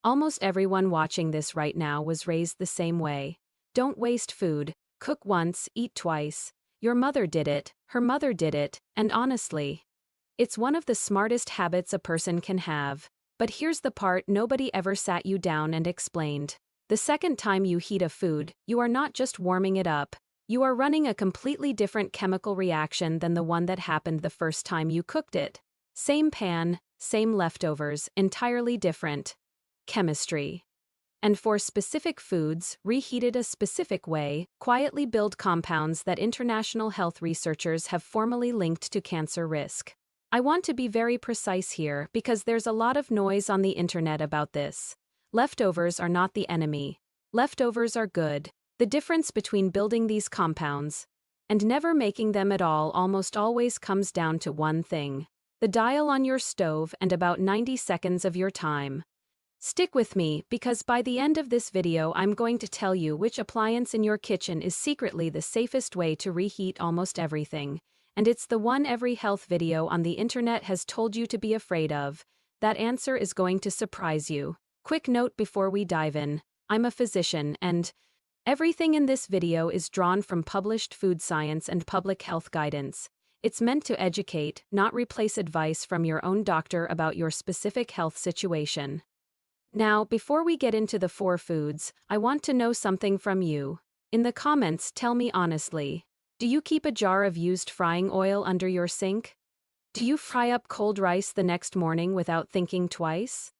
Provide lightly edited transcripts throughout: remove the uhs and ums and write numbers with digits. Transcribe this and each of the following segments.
Almost everyone watching this right now was raised the same way. Don't waste food, cook once, eat twice. Your mother did it, her mother did it, and honestly, it's one of the smartest habits a person can have. But here's the part nobody ever sat you down and explained. The second time you heat a food, you are not just warming it up. You are running a completely different chemical reaction than the one that happened the first time you cooked it. Same pan, same leftovers, entirely different chemistry. And for specific foods, reheated a specific way, quietly build compounds that international health researchers have formally linked to cancer risk. I want to be very precise here because there's a lot of noise on the internet about this. Leftovers are not the enemy. Leftovers are good. The difference between building these compounds and never making them at all almost always comes down to one thing: the dial on your stove and about 90 seconds of your time. Stick with me because by the end of this video I'm going to tell you which appliance in your kitchen is secretly the safest way to reheat almost everything. And it's the one every health video on the internet has told you to be afraid of. That answer is going to surprise you. Quick note before we dive in: I'm a physician, and everything in this video is drawn from published food science and public health guidance. It's meant to educate, not replace advice from your own doctor about your specific health situation. Now, before we get into the 4 foods, I want to know something from you. In the comments, tell me honestly. Do you keep a jar of used frying oil under your sink? Do you fry up cold rice the next morning without thinking twice?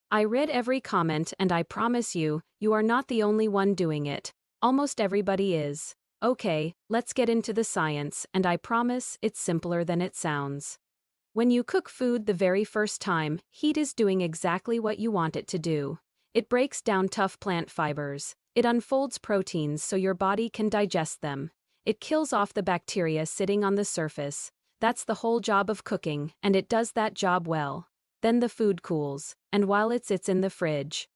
I read every comment and I promise you, you are not the only one doing it. Almost everybody is. Okay, let's get into the science, and I promise it's simpler than it sounds. When you cook food the very first time, heat is doing exactly what you want it to do. It breaks down tough plant fibers. It unfolds proteins so your body can digest them. It kills off the bacteria sitting on the surface. That's the whole job of cooking, and it does that job well. Then the food cools, and while it sits in the fridge,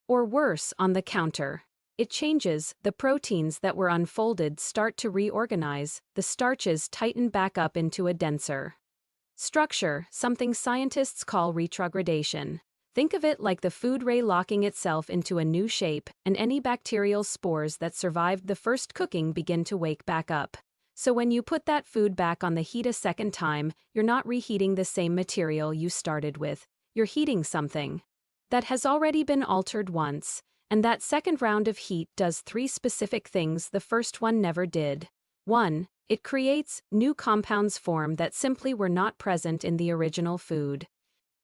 or worse, on the counter, it changes. The proteins that were unfolded start to reorganize, the starches tighten back up into a denser structure, something scientists call retrogradation. Think of it like the food ray locking itself into a new shape, and any bacterial spores that survived the first cooking begin to wake back up. So when you put that food back on the heat a second time, you're not reheating the same material you started with. You're heating something that has already been altered once, and that second round of heat does 3 specific things the first one never did. 1. It creates new compounds form that simply were not present in the original food.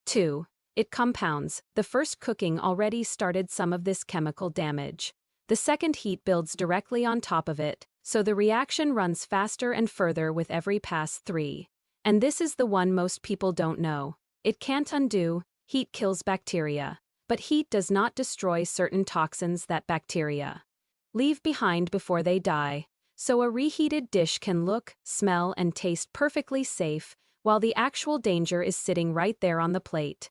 2. It compounds. The first cooking already started some of this chemical damage. The second heat builds directly on top of it, so the reaction runs faster and further with every pass. 3. And this is the one most people don't know. It can't undo. Heat kills bacteria. But heat does not destroy certain toxins that bacteria leave behind before they die. So a reheated dish can look, smell, and taste perfectly safe, while the actual danger is sitting right there on the plate.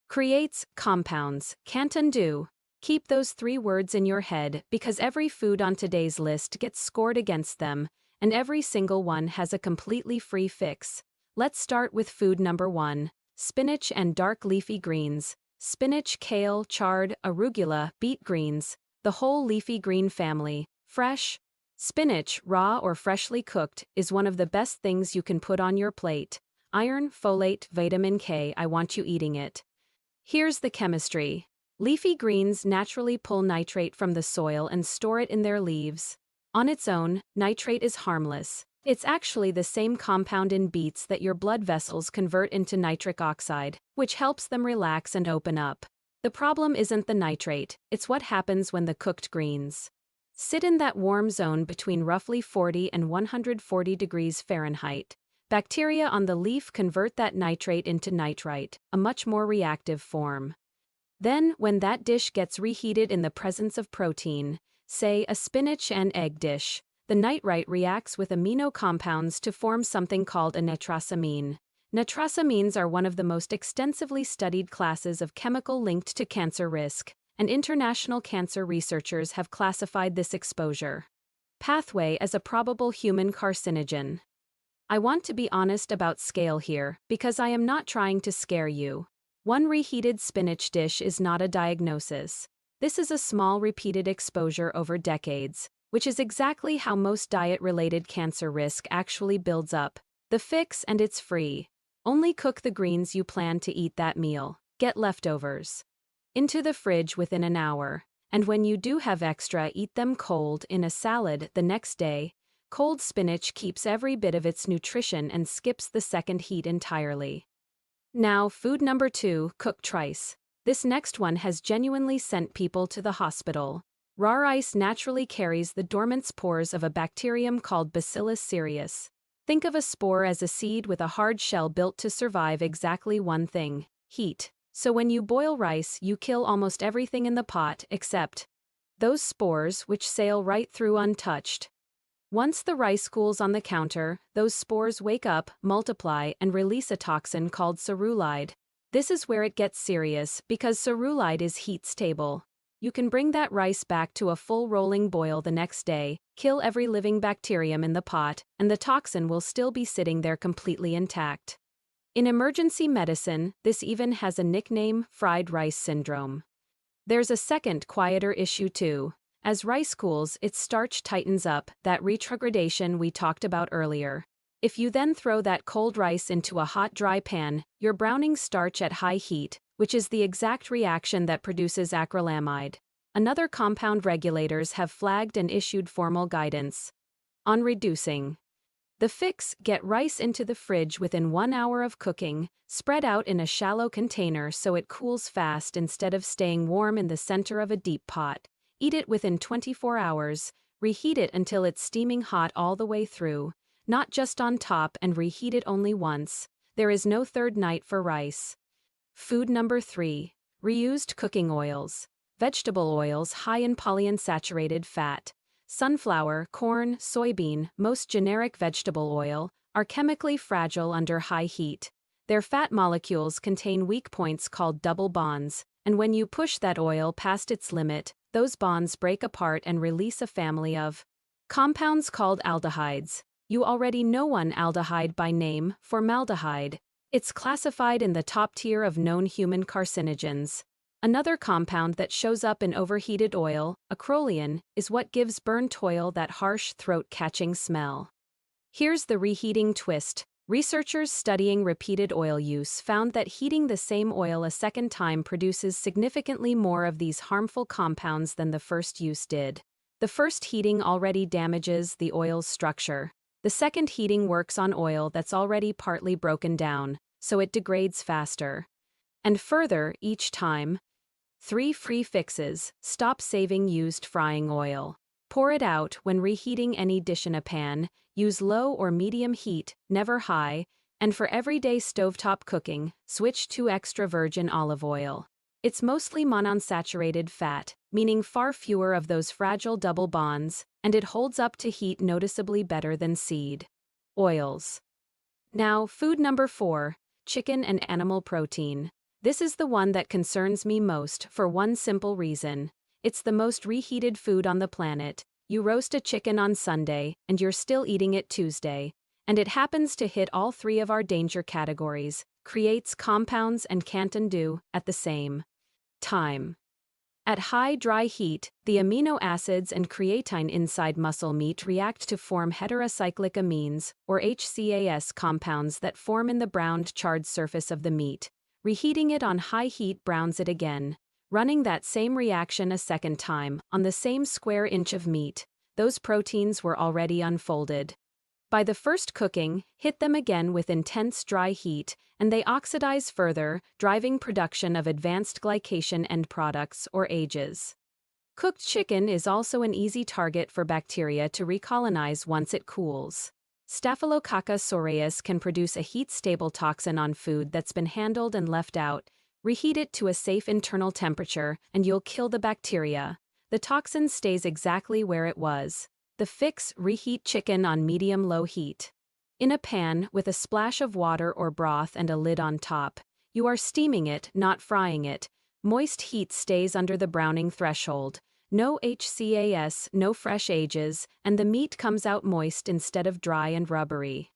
Creates compounds, can't undo. Keep those 3 words in your head because every food on today's list gets scored against them, and every single one has a completely free fix. Let's start with food number 1, spinach and dark leafy greens. Spinach, kale, chard, arugula, beet greens, the whole leafy green family. Fresh spinach, raw or freshly cooked, is one of the best things you can put on your plate. Iron, folate, vitamin K, I want you eating it. Here's the chemistry. Leafy greens naturally pull nitrate from the soil and store it in their leaves. On its own, nitrate is harmless. It's actually the same compound in beets that your blood vessels convert into nitric oxide, which helps them relax and open up. The problem isn't the nitrate, it's what happens when the cooked greens sit in that warm zone between roughly 40 and 140 degrees Fahrenheit. Bacteria on the leaf convert that nitrate into nitrite, a much more reactive form. Then, when that dish gets reheated in the presence of protein, say a spinach and egg dish, the nitrite reacts with amino compounds to form something called a nitrosamine. Nitrosamines are one of the most extensively studied classes of chemical linked to cancer risk, and international cancer researchers have classified this exposure pathway as a probable human carcinogen. I want to be honest about scale here, because I am not trying to scare you. One reheated spinach dish is not a diagnosis. This is a small repeated exposure over decades, which is exactly how most diet-related cancer risk actually builds up. The fix, and it's free. Only cook the greens you plan to eat that meal. Get leftovers into the fridge within an hour, and when you do have extra, eat them cold in a salad the next day. Cold spinach keeps every bit of its nutrition and skips the second heat entirely. Now, food number 2, cooked rice. This next one has genuinely sent people to the hospital. Raw rice naturally carries the dormant spores of a bacterium called Bacillus cereus. Think of a spore as a seed with a hard shell built to survive exactly one thing: heat. So when you boil rice, you kill almost everything in the pot except those spores, which sail right through untouched. Once the rice cools on the counter, those spores wake up, multiply, and release a toxin called cerulide. This is where it gets serious, because cerulide is heat stable. You can bring that rice back to a full rolling boil the next day, kill every living bacterium in the pot, and the toxin will still be sitting there completely intact. In emergency medicine, this even has a nickname: fried rice syndrome. There's a second, quieter issue too. As rice cools, its starch tightens up, that retrogradation we talked about earlier. If you then throw that cold rice into a hot, dry pan, you're browning starch at high heat, which is the exact reaction that produces acrylamide. Another compound regulators have flagged and issued formal guidance on reducing. The fix: get rice into the fridge within 1 hour of cooking, spread out in a shallow container so it cools fast instead of staying warm in the center of a deep pot. Eat it within 24 hours, reheat it until it's steaming hot all the way through, not just on top, and reheat it only once. There is no third night for rice. Food number 3, reused cooking oils. Vegetable oils high in polyunsaturated fat. Sunflower, corn, soybean, most generic vegetable oil, are chemically fragile under high heat. Their fat molecules contain weak points called double bonds, and when you push that oil past its limit, those bonds break apart and release a family of compounds called aldehydes. You already know one aldehyde by name: formaldehyde. It's classified in the top tier of known human carcinogens. Another compound that shows up in overheated oil, acrolein, is what gives burnt oil that harsh, throat-catching smell. Here's the reheating twist. Researchers studying repeated oil use found that heating the same oil a second time produces significantly more of these harmful compounds than the first use did. The first heating already damages the oil's structure. The second heating works on oil that's already partly broken down, so it degrades faster. And further, each time. 3 free fixes: stop saving used frying oil. Pour it out when reheating any dish in a pan. Use low or medium heat, never high. And for everyday stovetop cooking, switch to extra virgin olive oil. It's mostly monounsaturated fat, meaning far fewer of those fragile double bonds, and it holds up to heat noticeably better than seed oils. Now, food number 4, chicken and animal protein. This is the one that concerns me most for one simple reason. It's the most reheated food on the planet. You roast a chicken on Sunday, and you're still eating it Tuesday. And it happens to hit all 3 of our danger categories: creates compounds and can't undo at the same time. At high, dry heat, the amino acids and creatine inside muscle meat react to form heterocyclic amines, or HCAs, compounds that form in the browned, charred surface of the meat. Reheating it on high heat browns it again. Running that same reaction a second time, on the same square inch of meat, those proteins were already unfolded. By the first cooking, hit them again with intense dry heat, and they oxidize further, driving production of advanced glycation end products, or AGEs. Cooked chicken is also an easy target for bacteria to recolonize once it cools. Staphylococcus aureus can produce a heat-stable toxin on food that's been handled and left out. Reheat it to a safe internal temperature, and you'll kill the bacteria. The toxin stays exactly where it was. The fix: reheat chicken on medium-low heat. In a pan, with a splash of water or broth and a lid on top. You are steaming it, not frying it. Moist heat stays under the browning threshold. No HCAs, no fresh AGEs, and the meat comes out moist instead of dry and rubbery.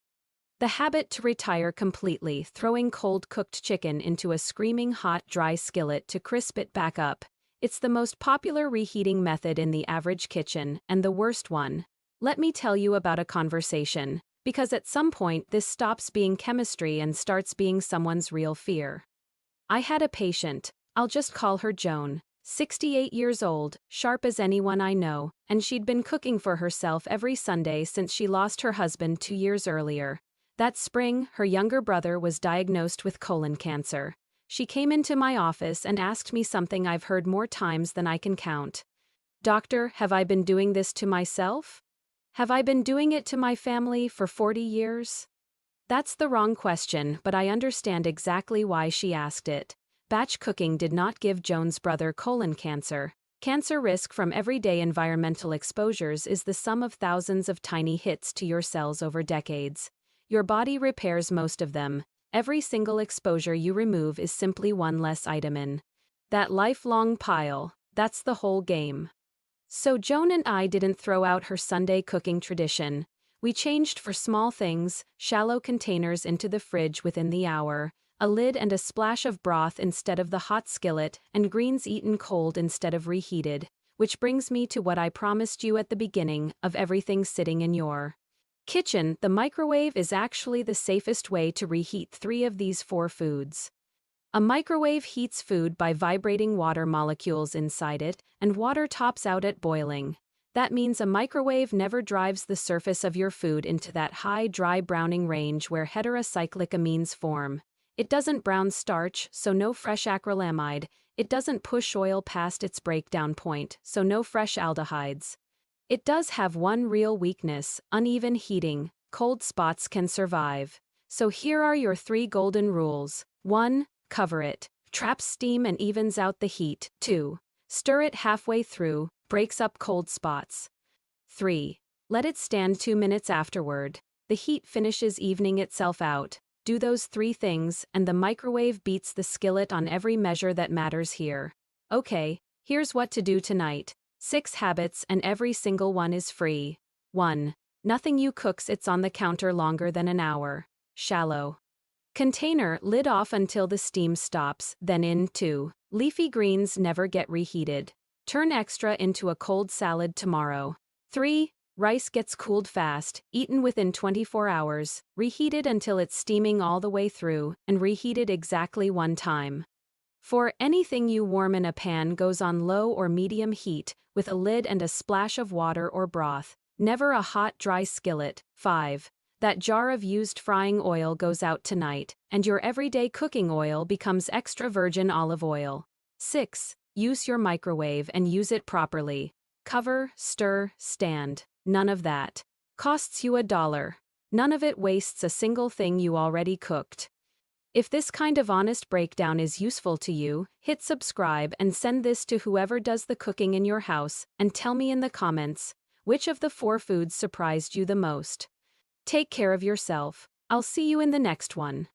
The habit to retire completely, throwing cold cooked chicken into a screaming hot dry skillet to crisp it back up. It's the most popular reheating method in the average kitchen, and the worst one. Let me tell you about a conversation, because at some point this stops being chemistry and starts being someone's real fear. I had a patient, I'll just call her Joan, 68 years old, sharp as anyone I know, and she'd been cooking for herself every Sunday since she lost her husband 2 years earlier. That spring, her younger brother was diagnosed with colon cancer. She came into my office and asked me something I've heard more times than I can count. "Doctor, have I been doing this to myself? Have I been doing it to my family for 40 years?" That's the wrong question, but I understand exactly why she asked it. Batch cooking did not give Joan's brother colon cancer. Cancer risk from everyday environmental exposures is the sum of thousands of tiny hits to your cells over decades. Your body repairs most of them. Every single exposure you remove is simply one less item in that lifelong pile. That's the whole game. So Joan and I didn't throw out her Sunday cooking tradition. We changed for small things: shallow containers into the fridge within the hour, a lid and a splash of broth instead of the hot skillet, and greens eaten cold instead of reheated. Which brings me to what I promised you at the beginning of everything sitting in your kitchen. The microwave is actually the safest way to reheat 3 of these 4 foods. A microwave heats food by vibrating water molecules inside it, and water tops out at boiling. That means a microwave never drives the surface of your food into that high dry browning range where heterocyclic amines form. It doesn't brown starch, so no fresh acrylamide. It doesn't push oil past its breakdown point, so no fresh aldehydes. It does have one real weakness: uneven heating. Cold spots can survive. So here are your 3 golden rules. 1. Cover it. Traps steam and evens out the heat. 2. Stir it halfway through, breaks up cold spots. 3. Let it stand 2 minutes afterward. The heat finishes evening itself out. Do those 3 things, and the microwave beats the skillet on every measure that matters here. Okay, here's what to do tonight. 6 habits, and every single one is free. 1. Nothing you cook sits on the counter longer than an hour. Shallow container, lid off until the steam stops, then in. 2. Leafy greens never get reheated. Turn extra into a cold salad tomorrow. 3. Rice gets cooled fast, eaten within 24 hours, reheated until it's steaming all the way through, and reheated exactly 1 time. 4. Anything you warm in a pan goes on low or medium heat, with a lid and a splash of water or broth, never a hot dry skillet. 5. That jar of used frying oil goes out tonight, and your everyday cooking oil becomes extra virgin olive oil. 6. Use your microwave and use it properly. Cover, stir, stand. None of that. Costs you $1. None of it wastes a single thing you already cooked. If this kind of honest breakdown is useful to you, hit subscribe and send this to whoever does the cooking in your house, and tell me in the comments, which of the 4 foods surprised you the most. Take care of yourself. I'll see you in the next one.